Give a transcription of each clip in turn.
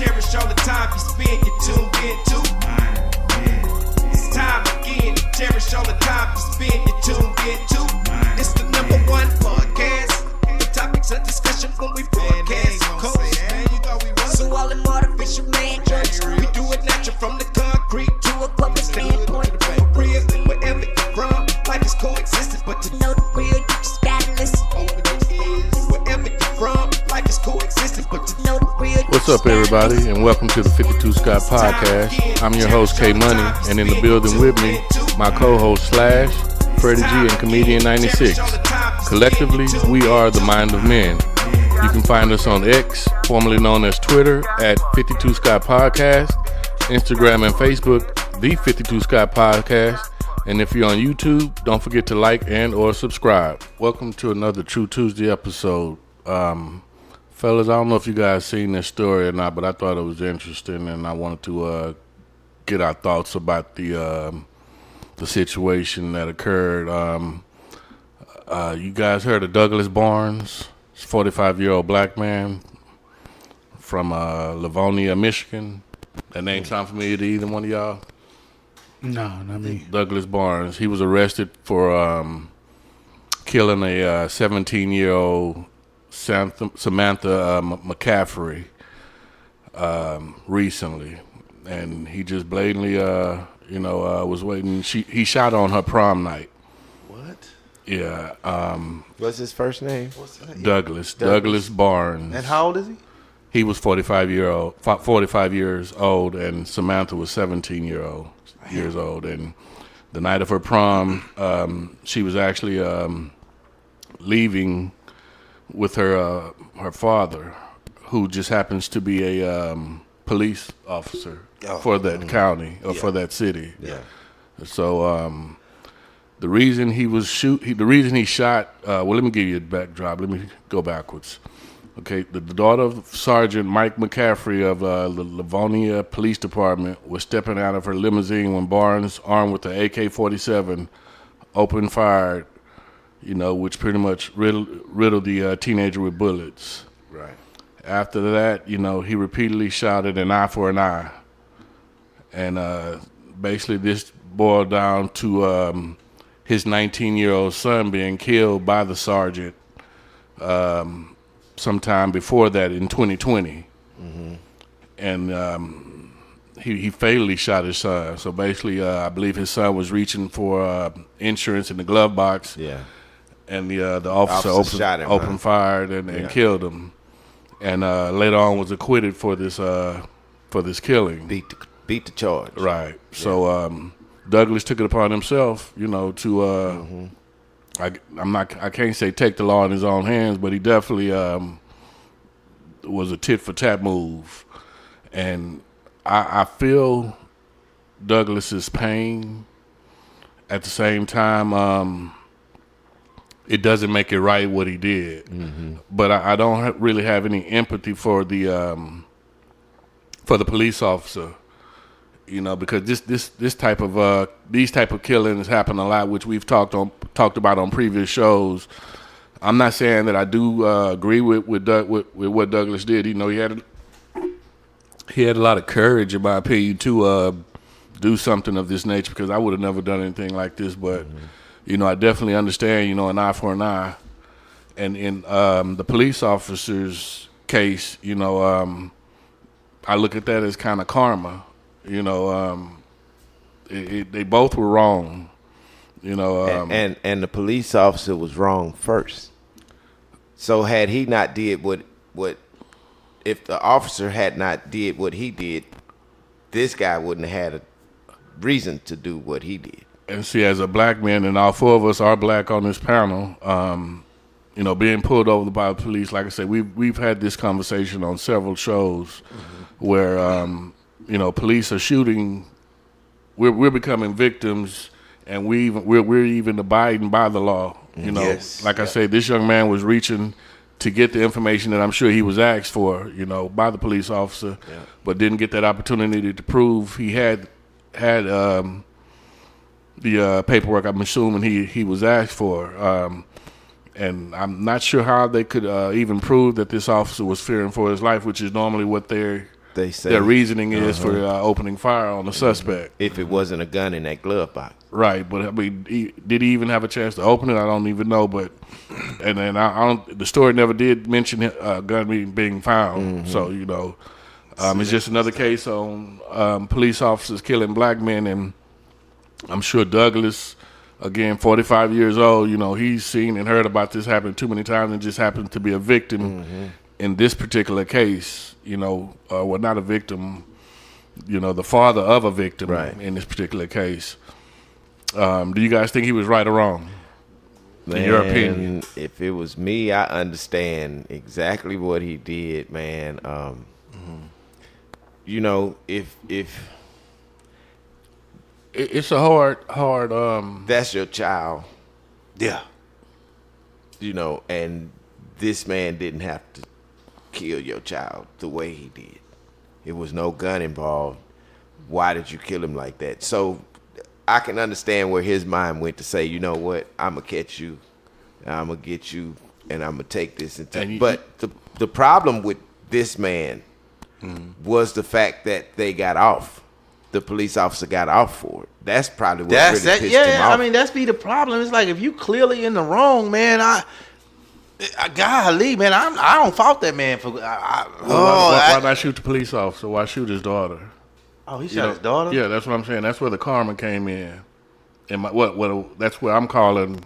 cherish all the time you spend. You tuned in to. It's time again to cherish all the time you spend. You tuned in to. It's the number one podcast. The topics of discussion when we broadcast. So all them artificial man jokes, we do it natural from the concrete to a public standpoint. Real, wherever you're from, life is coexisting, but to know the real, you just gotta listen. Wherever you're from, life is coexisting, but to know the real. What's up, everybody, and welcome to the 52 Scott Podcast. I'm your host, K Money, and in the building with me, my co-host Slash, Freddie G, and Comedian 96. Collectively, we are the Mind of Men. You can find us on X, formerly known as Twitter, at 52 Scott Podcast, Instagram and Facebook, the 52 Scott Podcast, and if you're on YouTube, don't forget to like and or subscribe. Welcome to another True Tuesday episode. Fellas, I don't know if you guys seen this story or not, but I thought it was interesting, and I wanted to get our thoughts about the situation that occurred. You guys heard of Douglas Barnes? 45-year-old black man from Livonia, Michigan. That name sound familiar to either one of y'all? No, not me. Douglas Barnes. He was arrested for killing a 17-year-old Samantha McCaffrey recently, and he just blatantly, was waiting. He shot on her prom night. Yeah. What's his first name? Douglas Barnes. And how old is he? He was 45 years old, and Samantha was 17 years old. And the night of her prom, she was actually leaving with her father, who just happens to be a police officer for that county or for that city. Yeah. So. The reason he shot. Well, let me give you a backdrop. Let me go backwards. Okay, the daughter of Sergeant Mike McCaffrey of the Livonia Police Department was stepping out of her limousine when Barnes, armed with the AK-47, opened fire. Which pretty much riddled the teenager with bullets. Right. After that, he repeatedly shouted an eye for an eye, and basically this boiled down to his 19-year-old son being killed by the sergeant sometime before that in 2020. Mm-hmm. And he fatally shot his son. So basically, I believe his son was reaching for insurance in the glove box. Yeah. And the officer opened fire and killed him. And later on was acquitted for this killing. Beat the charge. Right. Yeah. So Douglas took it upon himself, to I can't say take the law in his own hands, but he definitely was a tit for tat move, and I feel Douglas's pain. At the same time, it doesn't make it right what he did, but I don't really have any empathy for the police officer. Because this type of these type of killings happen a lot, which we've talked about on previous shows. I'm not saying that I do agree with what Douglas did. He had a lot of courage, in my opinion, to do something of this nature, because I would have never done anything like this. But I definitely understand, an eye for an eye. And in the police officer's case, I look at that as kind of karma. They both were wrong, and the police officer was wrong first. So had he not did what if the officer had not did what he did, this guy wouldn't have had a reason to do what he did. And see, as a black man, and all four of us are black on this panel, being pulled over by the police, like I said, we've had this conversation on several shows where police are shooting. We're becoming victims, and we're even abiding by the law. Yes. I said, this young man was reaching to get the information that I'm sure he was asked for, by the police officer, but didn't get that opportunity to prove he had the paperwork. I'm assuming he was asked for, and I'm not sure how they could even prove that this officer was fearing for his life, which is normally what they're they say their reasoning is for opening fire on the suspect. if it wasn't a gun in that glove box. Right, but I mean, did he even have a chance to open it? I don't even know. But and then I don't. The story never did mention a gun being found. So you know, it's just another case on police officers killing black men, and I'm sure Douglas, again, 45 years old. You know, he's seen and heard about this happening too many times, and just happens to be a victim in this particular case. You know, well, not a victim. You know, the father of a victim in this particular case. Do you guys think he was right or wrong? Man, in your opinion? If it was me, I understand exactly what he did, man. You know, if it's a hard. that's your child, Yeah. you know, and this man didn't have to kill your child the way he did. There was no gun involved. Why did you kill him like that? So I can understand where his mind went to say, you know what, I'm going to catch you, I'm going to get you, and I'm going to take this. But the problem with this man was the fact that they got off. The police officer got off for it. That's probably what really pissed him off. I mean, that's be the problem. It's like if you clearly in the wrong, man, golly, man, I don't fault that man for. Why not shoot the police officer? Why shoot his daughter? Oh, he shot his daughter? Yeah, that's what I'm saying. That's where the karma came in. And that's where I'm calling.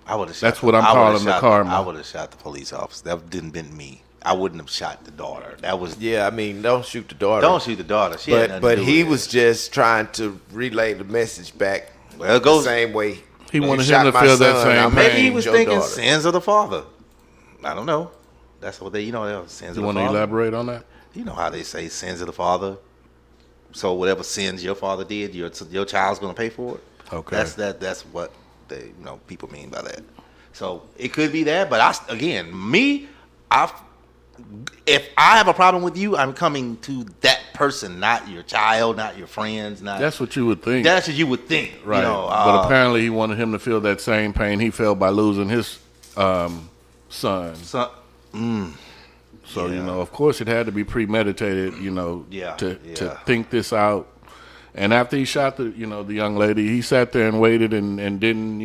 I would have. That's what I'm calling the karma. I would have shot the police officer. That didn't been me. I wouldn't have shot the daughter. That was. Yeah, I mean, don't shoot the daughter. Don't shoot the daughter. She had nothing but to do he with was it. just trying to relay the message back. Well, it goes the same way. He You wanted shot him to my feel that son, same I'm pain. Maybe he shooting was your thinking daughter. sins of the father. I don't know. That's what they, they were sins You of want the to father. elaborate on that? You know how they say sins of the father. So whatever sins your father did, your child's gonna pay for it. Okay. That's what they people mean by that. So it could be that, but if I have a problem with you, I'm coming to that person, not your child, not your friends, not. That's what you would think. That's what you would think, right. But apparently he wanted him to feel that same pain he felt by losing his son. So, you know, of course it had to be premeditated, you know, to think this out. And after he shot the young lady, he sat there and waited and didn't,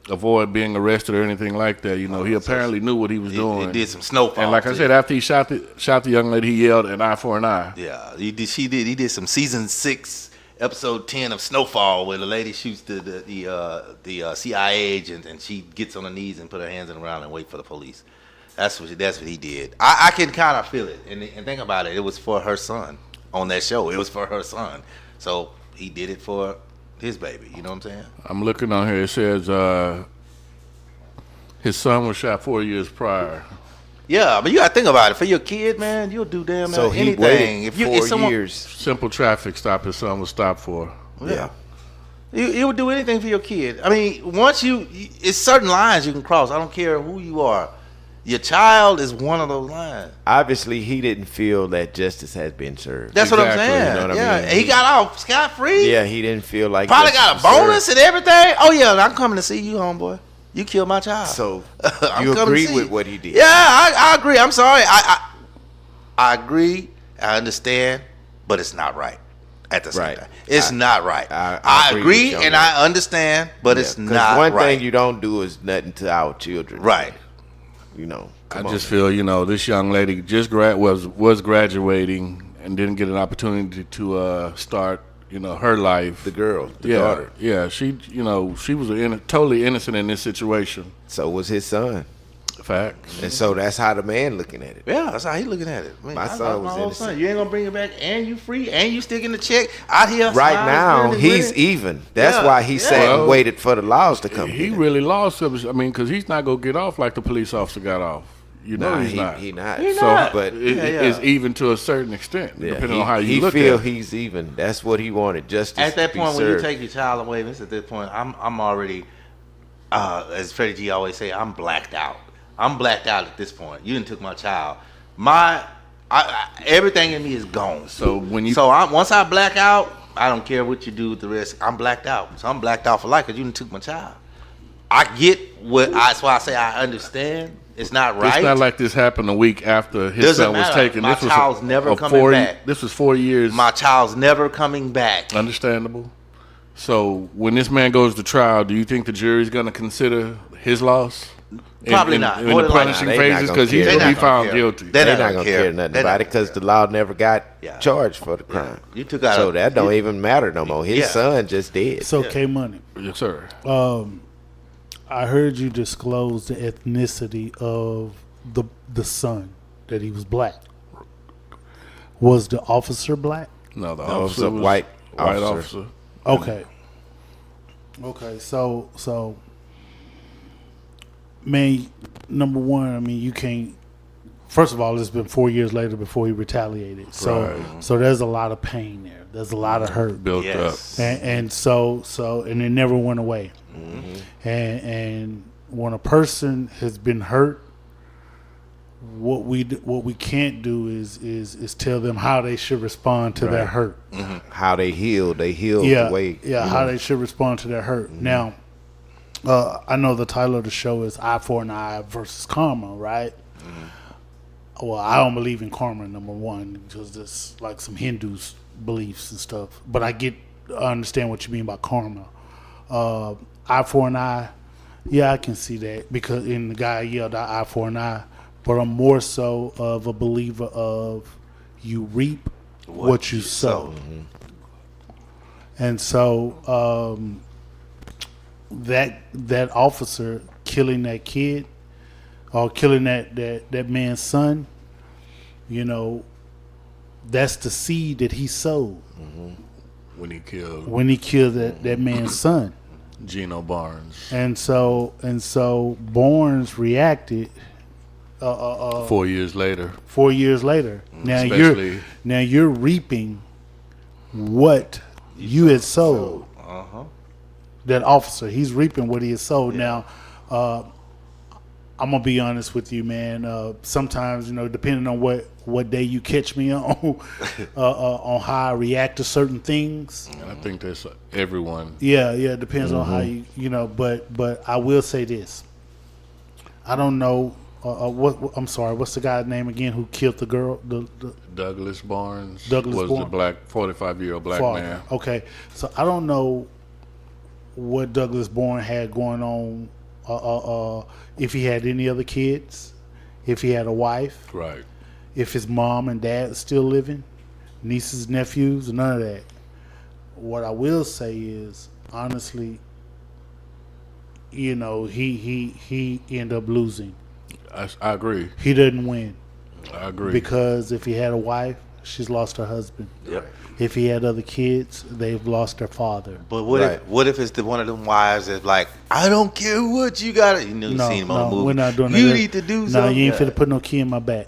avoid being arrested or anything like that. You know, he apparently knew what he was doing. He did some snowfall. And like I said, after he shot the young lady, he yelled an eye for an eye. Yeah, he did some season 6, episode 10 of Snowfall, where the lady shoots the CIA agent, and she gets on her knees and put her hands around and wait for the police. That's what he did. I can kind of feel it and think about it. It was for her son on that show. It was for her son, so he did it for his baby. You know what I'm saying? I'm looking on here. It says his son was shot 4 years prior. Yeah, but you got to think about it. For your kid, man, you'll do damn So he anything. waited If 4 years. Simple traffic stop his son was stopped for. Yeah. You would do anything for your kid. I mean, once it's certain lines you can cross. I don't care who you are. Your child is one of those lines. Obviously, he didn't feel that justice had been served. That's what I'm Exactly, saying. you know what I mean? He got off scot-free. Yeah, he didn't feel like Probably justice got a was bonus served. and everything. Oh, yeah, I'm coming to see you, homeboy. You killed my child. So I'm you coming to agree see with you. what he did? Yeah, I agree. I'm sorry. I agree. I understand, but it's not right. At the same Right. time, it's not right. I agree agree with you on and that. I understand, but it's not one right. thing you don't do is nothing to our children. Right. You know. I come on, just man. feel, this young lady just was graduating and didn't get an opportunity to start, her life. The girl, the daughter. Yeah, she was totally innocent in this situation. So was his son. Facts. And so that's how the man looking at it. Yeah, that's how he looking at it. Man, My I son love was whole innocent. son. You ain't gonna bring it back, and you free, and you sticking the check out here. Right smiling, now, grinning, he's grinning. even. That's Yeah, why he sat and Well, waited for the laws to come. He get him. really lost him. I mean, because he's not going to get off like the police officer got off. He's not. He not. He So, not. But it's even to a certain extent, yeah, depending on how you he look feel at it. he's even. That's what he wanted. Justice At that to be point, when you served. take your child away, at that point, I'm already, as Freddie G always say, I'm blacked out. I'm blacked out at this point. You done took my child. Everything in me is gone. So when you once I black out, I don't care what you do with the rest. I'm blacked out. So I'm blacked out for life because you done took my child. I get that's why I say I understand, It's not right. It's not like this happened a week after his Doesn't son was matter. taken. My This was child's never coming back. This was 4 years. My child's never coming back. Understandable. So when this man goes to trial, do you think the jury's going to consider his loss? Probably not. In More the than likely punishing not. They phases, not because gonna he's care. going to be They not gonna found care. guilty. They're They're not not gonna gonna care care. nothing They're about not it because gonna the law never got Yeah. charged for the crime. You took out So that don't even matter no more. His Yeah. son just dead. So K Money, Yes, sir. I heard you disclose the ethnicity of the son, that he was black. Was the officer black? No, the No, it was officer a was white white officer. Okay. Okay, so man, number one, I mean, you can't. First of all, it's been 4 years later before he retaliated. So Right. so there's a lot of pain there. There's a lot of hurt. built Yes. And so and it never went away. And when a person has been hurt, what we can't do is tell them how they should respond to that hurt. How they healed Yeah, the way. how they should respond to that hurt. Now, I know the title of the show is Eye for an Eye versus Karma, right? Well, I don't believe in karma, number one, because it's like some Hindus' beliefs and stuff. But I understand what you mean by karma. Eye for an eye, yeah, I can see that, because in the guy yelled eye for an eye. But I'm more so of a believer of you reap what you sow. And so that officer killing that kid or killing that man's son, you know, that's the seed that he sowed when he killed when he killed that man's son. Geno Barnes And so Barnes reacted 4 years later. 4 years later. Now Especially- you're reaping what you had sowed. That officer, he's reaping what he has sowed. Now, I'm gonna be honest with you, man. Sometimes, depending on what day you catch me on how I react to certain things. And I think that's everyone. Yeah, it depends on how you. But I will say this. I don't know. I'm sorry. What's the guy's name again who killed the girl? The Douglas Barnes Douglas was Barnes. the black 45-year-old black father. man. Okay, so I don't know what Douglas Bourne had going on. If he had any other kids, if he had a wife, Right. if his mom and dad still living, nieces, nephews, none of that. What I will say is, honestly, he ended up losing. I agree. He didn't win I agree. because if he had a wife, she's lost her husband. Yep. If he had other kids, they've lost their father. But what if it's one of them wives that's like, I don't care what you got. You know, you seen him on the movie. We're not doing that. You need to do something. No, you ain't finna put no key in my back.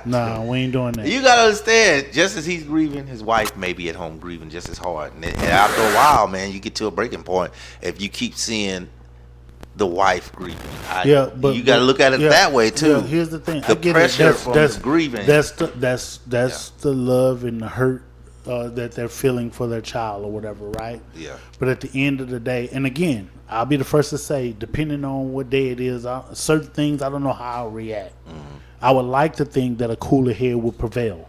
Nah, we ain't doing that. You gotta understand, just as he's grieving, his wife may be at home grieving just as hard. And after a while, man, you get to a breaking point if you keep seeing the wife grieving. But you got to look at it that way too. Yeah, here's the thing. The I get pressure it. from the grieving. That's the love and the hurt that they're feeling for their child or whatever, right? Yeah. But at the end of the day, and again, I'll be the first to say, depending on what day it is, certain things I don't know how I'll react. I would like to think that a cooler head would prevail,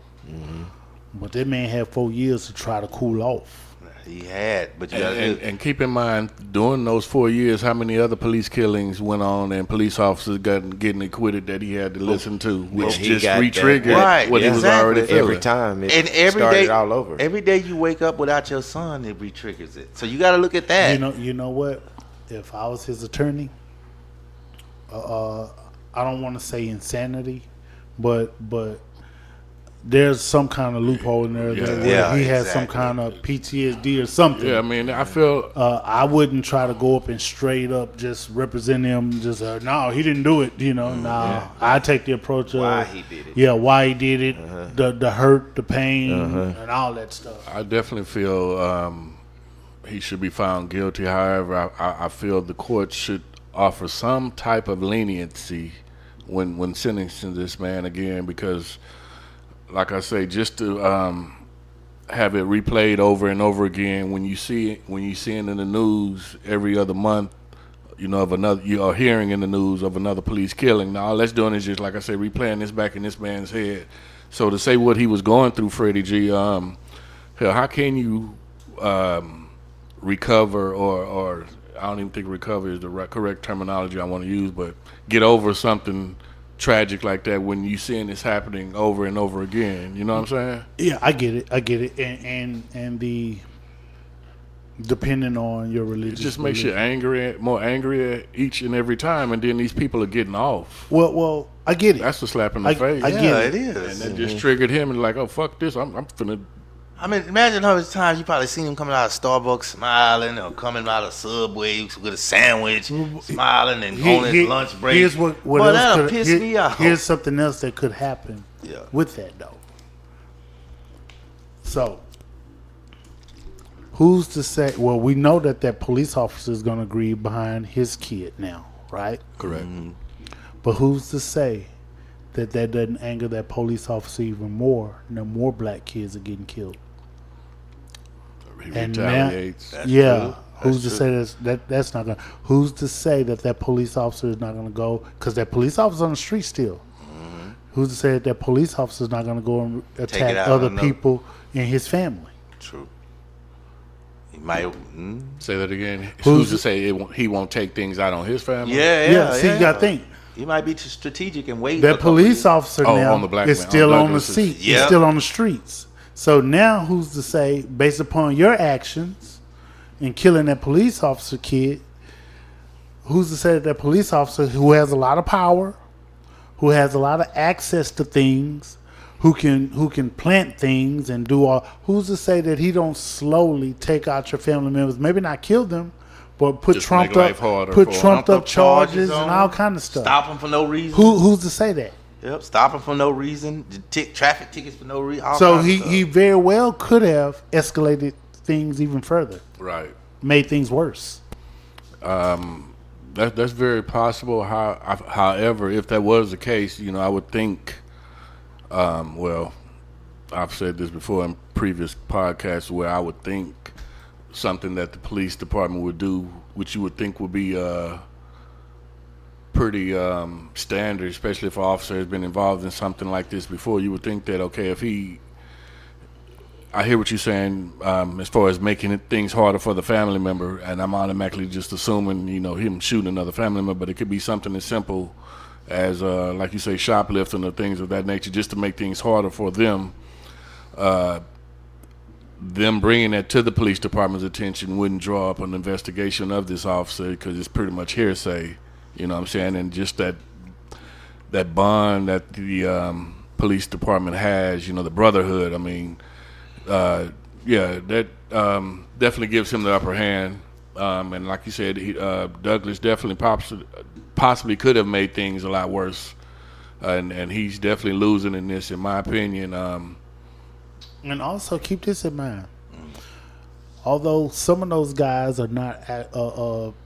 but that man had 4 years to try to cool off. He had, but you gotta And keep in mind, during those 4 years, how many other police killings went on and police officers getting acquitted that he had to listen to, which he just got that. re-triggered Right, what he was exactly. already feeling. Every time it and every started day, all over. Every day you wake up without your son, it re-triggers it. So you got to look at that. You know what? If I was his attorney, I don't want to say insanity, but there's some kind of loophole in there where he has some kind of PTSD or something. Yeah, I mean, I feel I wouldn't try to go up and straight up just represent him. Just no, he didn't do it. I take the approach of Why he did it. Yeah, why he did it, the hurt, the pain, and all that stuff. I definitely feel he should be found guilty. However, I feel the court should offer some type of leniency when sentencing this man again, because, like I say, just to have it replayed over and over again, when you see it in the news every other month, of another, you are hearing in the news of another police killing. Now all that's doing is just, like I said, replaying this back in this man's head. So to say what he was going through, Freddie G, hell, how can you recover or I don't even think recover is the correct terminology I want to use, but get over something tragic like that when you seeing this happening over and over again? You know what I'm saying? Yeah, I get it, and the depending on your religious, It just makes you more angry at each and every time, and then these people are getting off. Well, I get it. That's a slap in the face. I get it is. And that just triggered him and like, oh fuck this, I'm finna. I mean, imagine how many times you probably seen him coming out of Starbucks smiling, or coming out of Subway with a sandwich, smiling, and on his lunch break. Here's what Boy, else that'll could, piss here- me off. Here's something else that could happen with that, though. So, who's to say? Well, we know that police officer is going to agree behind his kid now, right? Correct. But who's to say that doesn't anger that police officer even more? No more black kids are getting killed. He And retaliates. Who's to say that's not gonna? Who's to say that police officer is not gonna go? Because that police officer's on the street still. Who's to say that police officer is not gonna go and attack other people in his family? True. He might. Say that again. Who's to say he won't take things out on his family? Yeah. See, you gotta think. He might be too strategic and wait. That police officer now on the black is man, still on on the Douglas's. seat. Yeah. He's still on the streets. So now who's to say, based upon your actions in killing that police officer kid, who's to say that police officer who has a lot of power, who has a lot of access to things, who can plant things and do all, who's to say that he don't slowly take out your family members, maybe not kill them, but put Just trumped make up life harder for 'em. trumped up charges and on all him. kind of stuff. Stop him for no reason. Who's to say that? Yep, stop him for no reason. Traffic tickets for no reason. So he very well could have escalated things even further, Right. made things worse. That's very possible. However, if that was the case, I would think. Well, I've said this before in previous podcasts, where I would think something that the police department would do, which you would think would be pretty standard, especially if an officer has been involved in something like this before. You would think that, okay, I hear what you're saying as far as making things harder for the family member, and I'm automatically just assuming, him shooting another family member, but it could be something as simple as, like you say, shoplifting or things of that nature, just to make things harder for them. Them bringing that to the police department's attention wouldn't draw up an investigation of this officer because it's pretty much hearsay. You know what I'm saying? And just that bond that the police department has, the brotherhood, I mean, that definitely gives him the upper hand. And like you said, Douglas definitely possibly could have made things a lot worse. And he's definitely losing in this, in my opinion. And also keep this in mind. Although some of those guys are not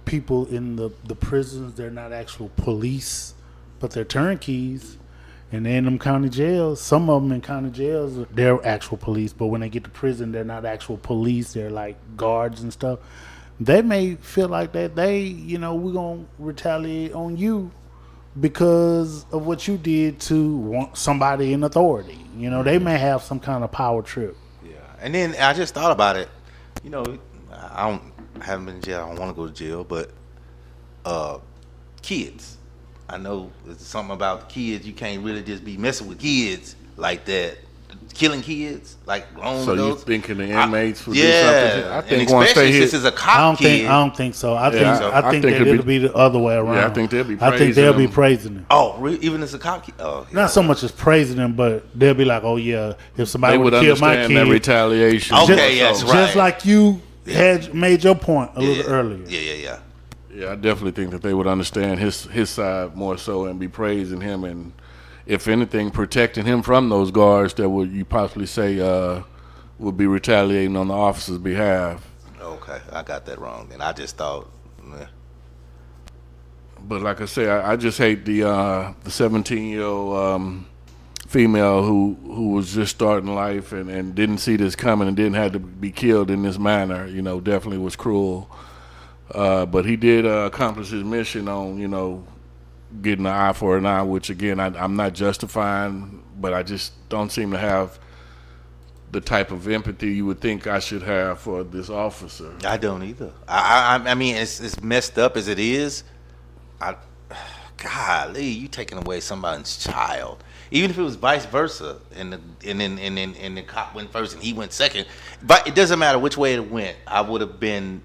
people in the prisons, they're not actual police, but they're turnkeys, and they're in them county jails. Some of them in county jails, they're actual police, but when they get to prison, they're not actual police. They're like guards and stuff. They may feel like that we're going to retaliate on you because of what you did to somebody in authority. They may have some kind of power trip. Yeah, and then I just thought about it. I haven't been in jail. I don't want to go to jail, but kids. I know there's something about kids. You can't really just be messing with kids like that. Killing kids, like grown So adults. you thinking the inmates would do Yeah, something? I and think once especially they hit, since it's a cop kid. I don't think so. I think I think that it'd it'll be the other way around. Yeah, I think they'll be I think praising they'll be them. praising him. Oh, even as a cop kid? Oh, yeah. Not so much as praising them, but they'll be like, "Oh yeah, if somebody they would would kill my understand kid, that retaliation. Okay, yes, right. just like you had made your point a little earlier." Yeah. Yeah, I definitely think that they would understand his side more so and be praising him, and if anything, protecting him from those guards that would you possibly say would be retaliating on the officer's behalf. Okay, I got that wrong. And I just thought, But like I say, I just hate the 17-year-old female who was just starting life and didn't see this coming and didn't have to be killed in this manner. Definitely was cruel. But he did accomplish his mission on, getting an eye for an eye, which again, I'm not justifying, but I just don't seem to have the type of empathy you would think I should have for this officer. I don't either. I mean, it's messed up as it is. Golly, you taking away somebody's child. Even if it was vice versa, and the cop went first and he went second, but it doesn't matter which way it went. I would have been.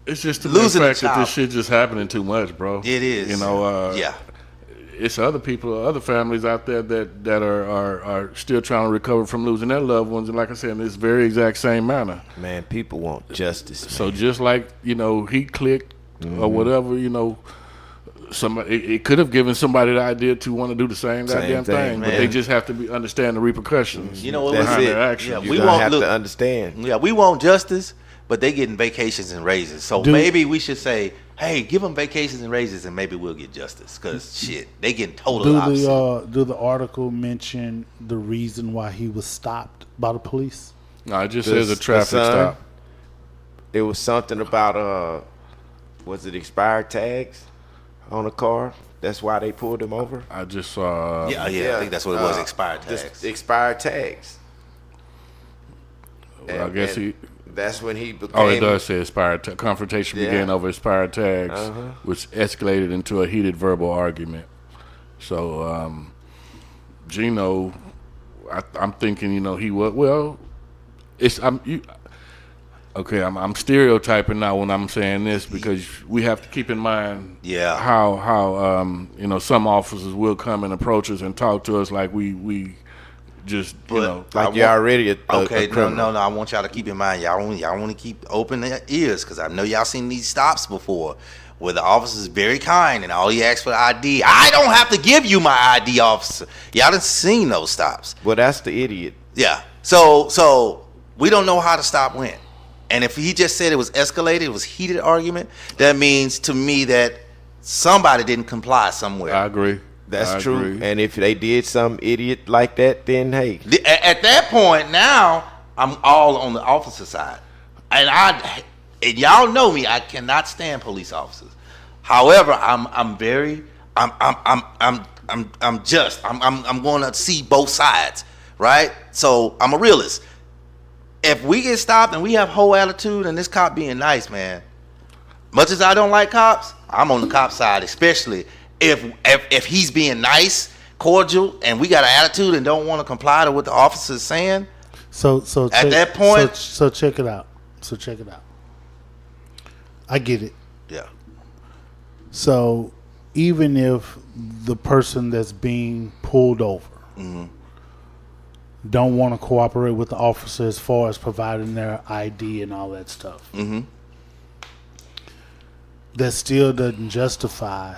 It's just the losing fact the that child. this shit just happening too much, bro. It is. Yeah. It's other people, other families out there that are still trying to recover from losing their loved ones, and like I said, in this very exact same manner. Man, people want justice. So man. just like he clicked or whatever, somebody it could have given somebody the idea to want to do the same goddamn thing, but man. they just have to understand the repercussions. You know what? behind That's their it. actions. Yeah, we have to understand. Yeah, we want justice, but they getting vacations and raises. So maybe we should say, hey, give them vacations and raises, and maybe we'll get justice. Because shit, they getting total opposite. Do the article mention the reason why he was stopped by the police? No, it just says a traffic stop. It was something about was it expired tags on a car? That's why they pulled him over. I just saw. Yeah, I think that's what it was. Expired tags. Expired tags. Well, I guess that's when he became. Oh, it does say expired. Confrontation began over expired tags, which escalated into a heated verbal argument. So, Gino, I'm thinking, he was well. I'm stereotyping now when I'm saying this because we have to keep in mind how some officers will come and approach us and talk to us like we just like you're already a no. I want y'all to keep in mind y'all want to keep open their ears because I know y'all seen these stops before where the officer's very kind and all he asks for the ID. I don't have to give you my ID, officer. Y'all done seen those stops. Well, that's the idiot. Yeah. So we don't know how to stop when. And if he just said it was escalated, it was heated argument, that means to me that somebody didn't comply somewhere. I agree. That's true. And if they did some idiot like that, then hey. At that point, now I'm all on the officer side, and y'all know me. I cannot stand police officers. However, I'm going to see both sides, right? So I'm a realist. If we get stopped and we have whole attitude and this cop being nice, man, much as I don't like cops, I'm on the cop side, especially if he's being nice, cordial, and we got an attitude and don't want to comply to what the officer's saying. So at that point, so check it out. I get it. Yeah. So even if the person that's being pulled over don't want to cooperate with the officer as far as providing their ID and all that stuff, that still doesn't justify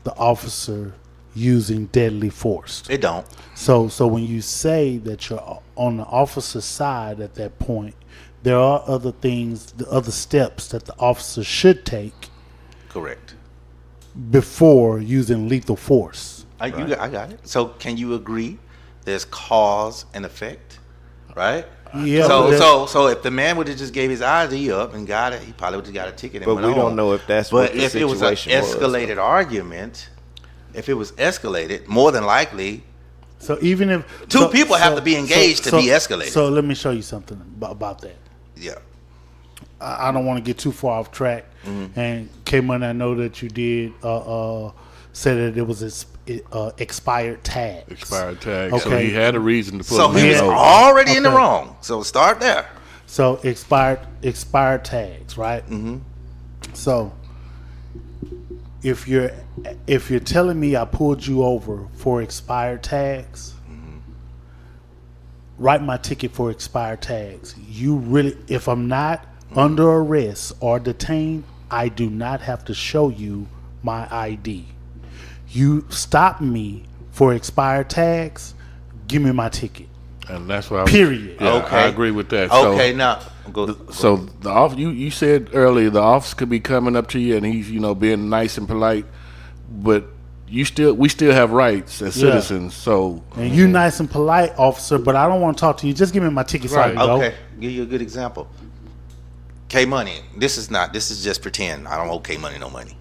the officer using deadly force. It don't. So when you say that you're on the officer's side at that point, there are other things, the other steps that the officer should take. Correct. Before using lethal force. I got it. So can you agree there's cause and effect, right? Yeah. So if the man would have just gave his ID up and got it, he probably would have got a ticket. But we don't know if that's what the situation was. But if it was an escalated argument, if it was escalated, more than likely. So even if two people have to be engaged to be escalated. So let me show you something about that. Yeah. I don't want to get too far off track. And K-Money, I know that you did say that it was expired tags. Expired tags. Okay. So he had a reason to put So he was already in the wrong. So start there. So expired tags, right? So if you're telling me I pulled you over for expired tags, write my ticket for expired tags. You really, if I'm not under arrest or detained, I do not have to show you my ID. You stop me for expired tags, give me my ticket. And that's why. Period. Okay, I agree with that. Okay, now go. So the officer, you said earlier, the officer could be coming up to you and he's being nice and polite, but we still have rights as citizens. So and you nice and polite, officer, but I don't want to talk to you. Just give me my ticket so I can go. Okay, give you a good example. K Money, this is just pretend. I don't owe K Money no money.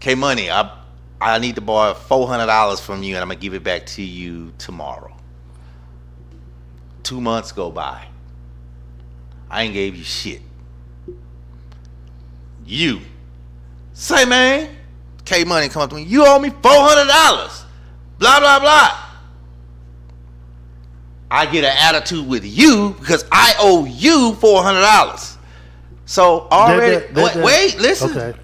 K Money, I need to borrow $400 from you, and I'm gonna give it back to you tomorrow. 2 months go by. I ain't gave you shit. You say, man, K Money come up to me. You owe me $400. Blah blah blah. I get an attitude with you because I owe you $400. So already, wait, listen. Okay.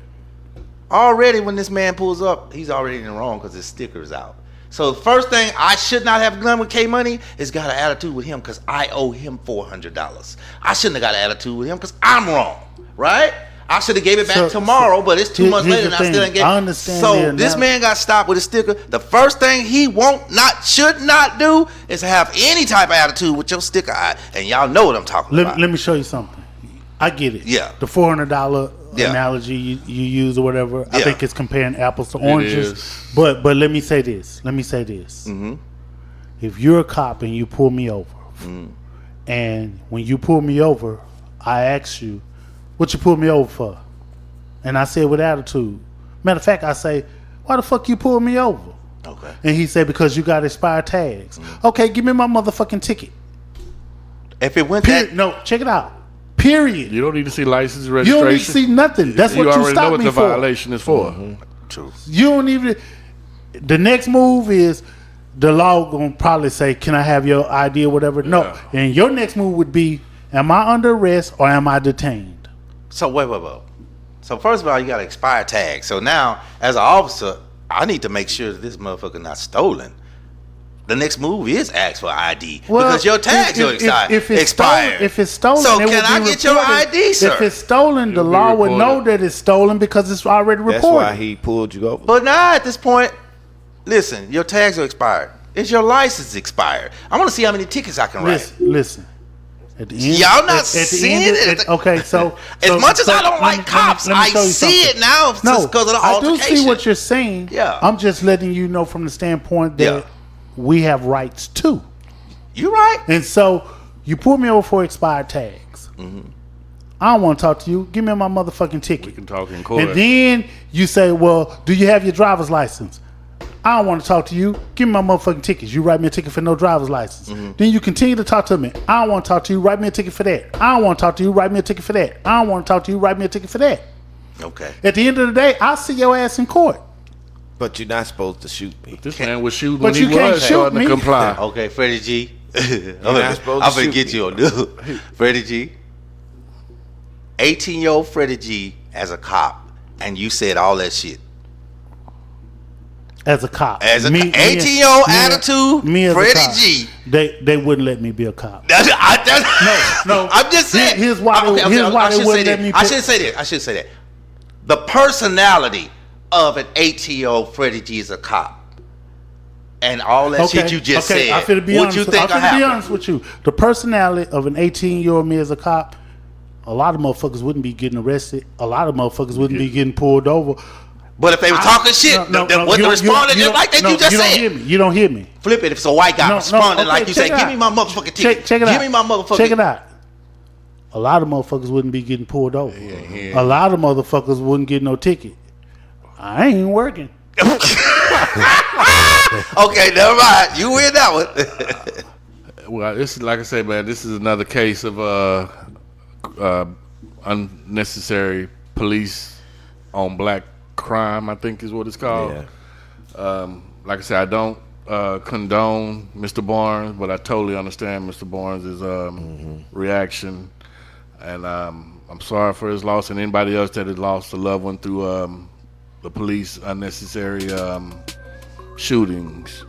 Already, when this man pulls up, he's already in the wrong because his sticker's out. So the first thing I should not have done with K Money is got an attitude with him because I owe him $400. I shouldn't have got an attitude with him because I'm wrong, right? I should have gave it back tomorrow, but it's 2 months later and I still ain't get it. I understand. So this man got stopped with a sticker. The first thing he should not do is have any type of attitude with your sticker. And y'all know what I'm talking about. Let me show you something. I get it. Yeah. The $400 analogy you use or whatever. I think it's comparing apples to oranges. But let me say this. Mm-hmm. If you're a cop and you pull me over, and when you pull me over, I ask you, what you pulled me over for? And I said with attitude. Matter of fact, I say, why the fuck you pulled me over? Okay. And he said, because you got expired tags. Okay, give me my motherfucking ticket. If it went No, check it out. Period. You don't need to see license registration. You don't need to see nothing. That's what you already know stopped what me the for. violation is for. True. You don't even. The next move is the law gonna probably say, "Can I have your ID or whatever?" No, Yeah. and your next move would be, "Am I under arrest or am I detained?" So wait. So first of all, you got an expired tag. So now, as an officer, I need to make sure that this motherfucker not stolen. The next move is ask for ID because your tags are expired. If it's stolen, so it can would I be get your reported. ID, sir? If it's stolen, the law would know that it's stolen because it's already reported. That's why he pulled you over. But now at this point, listen, your tags are expired. Is your license expired? I want to see how many tickets I can write. Listen. At the end, Y'all not seeing it? Okay, so as much as I don't like cops, I see it now just because of the altercation. I do see what you're saying. Yeah. I'm just letting you know from the standpoint that we have rights too. You right. And so you pull me over for expired tags. I don't want to talk to you. Give me my motherfucking ticket. We can talk in court. And then you say, well, do you have your driver's license? I don't want to talk to you. Give me my motherfucking tickets. You write me a ticket for no driver's license. Then you continue to talk to me. I don't want to talk to you. Write me a ticket for that. I don't want to talk to you. Write me a ticket for that. I don't want to talk to you. Write me a ticket for that. Okay. At the end of the day, I'll see your ass in court. But you're not supposed to shoot me. This man was shooting But when you he can't was shoot starting me. to comply. Okay, Freddie G. I'm not supposed to gonna shoot get me. you on this. Freddie G. 18-year-old Freddie G as a cop, and you said all that shit. As a cop. As a 18-year-old attitude, me as Freddie a cop, G. They wouldn't let me be a cop. No. I'm just saying. Here's why they wouldn't let me. I should say that. The personality of an 18-year-old Freddie G is a cop. And all that shit you just said. I'm finna be what honest. you think I'm finna be honest with you. The personality of an 18-year-old me as a cop, a lot of motherfuckers wouldn't be getting arrested. A lot of motherfuckers wouldn't be getting pulled over. But if they were talking shit, what the responded just like that you just said. You don't hear me. Flip it. If it's a white guy responding like you said, give me my motherfucking ticket. Check it out. Give me my motherfucking Check it out. A lot of motherfuckers wouldn't be getting pulled over. A lot of motherfuckers wouldn't get no ticket. I ain't working. Okay, never mind. You win that one. Well, this is like I said, man. This is another case of unnecessary police on black crime. I think is what it's called. Yeah. Like I said, I don't condone Mr. Barnes, but I totally understand Mr. Barnes' reaction, and I'm sorry for his loss and anybody else that has lost a loved one through the police unnecessary shootings.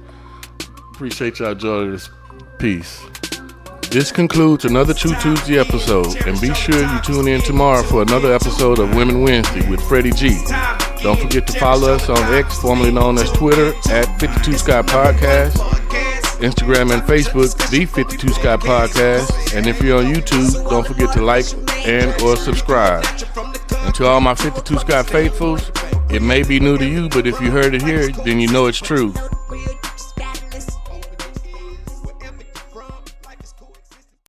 Appreciate y'all joining this piece. This concludes another True Tuesday episode, and be sure you tune in tomorrow for another episode of Women Wednesday with Freddie G. Don't forget to follow us on X, formerly known as Twitter, at 52 Sky Podcast, Instagram and Facebook, the 52 Sky Podcast, and if you're on YouTube, don't forget to like and or subscribe. And to all my 52 Sky faithfuls, it may be new to you, but if you heard it here, then you know it's true.